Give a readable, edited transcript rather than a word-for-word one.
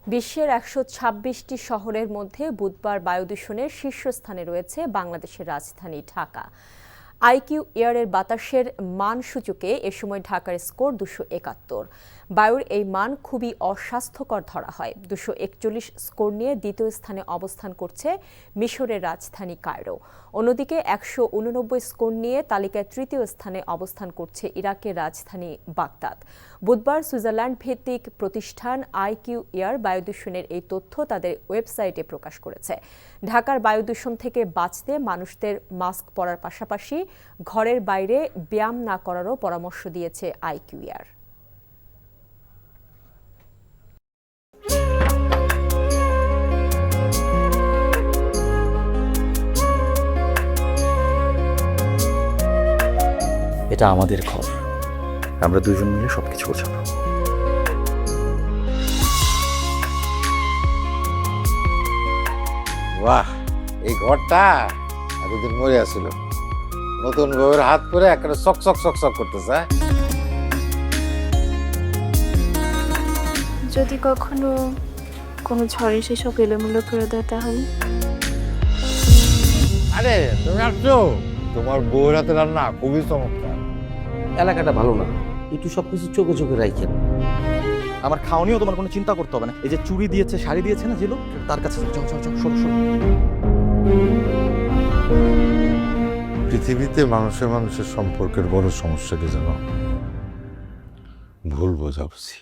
বিশ্বের ১২৬টি শহরের মধ্যে বুধবার বায়ু দূষণের শীর্ষস্থানে রয়েছে বাংলাদেশের রাজধানী ঢাকা। আইকিউ এয়ারের বাতাসের মান সূচকে এ সময় ঢাকার স্কোর ২৭১। বায়ুর এই মান খুবই অস্বাস্থ্যকর ধরা হয়। ২৪১ স্কোর নিয়ে দ্বিতীয় স্থানে অবস্থান করছে মিশরের রাজধানী কায়রো। অন্যদিকে ১৮৯ স্কোর নিয়ে তালিকায় তৃতীয় স্থানে অবস্থান করছে ইরাকের রাজধানী বাগদাদ। বুধবার সুইজারল্যান্ড ভিত্তিক প্রতিষ্ঠান আইকিউ এয়ার বায়ু দূষণের এই তথ্য তাদের ওয়েবসাইটে প্রকাশ করেছে। ঢাকার বায়ু দূষণ থেকে বাঁচতে মানুষদের মাস্ক পরার পাশাপাশি ঘরের বাইরে ব্যায়াম না করারও পরামর্শ দিয়েছে আইকিউ এয়ার। এটা আমাদের ঘর, আমরা দুজন মিলে সবকিছু গোছাবো। বাহ, এই ঘরটা এতদিন মরে আসছিল, নতুন বউয়ের হাত পরে একটা চক চক চক চক করতেছে। যদি কখনো কোনো ঝড়ে সেসব এলোমেলো করে দেয় তাহলে? আরে তুমি আসছো, তোমার বউয়ের হাতে রান্না খুবই চমৎকার। এলাকাটা ভালো না, একটু সবকিছু চোখে চোখে রাখেন। আমার খাওয়া নিয়েও তোমার কোনো চিন্তা করতে হবে না। এই যে চুড়ি দিয়েছে, শাড়ি দিয়েছে না যেগুলো, তার কাছে যাও যাও যাও, শোনো শোনো। পৃথিবীতে মানুষের মানুষের সম্পর্কের বড় সমস্যা কি জানো? ভুল বোঝাবুঝি।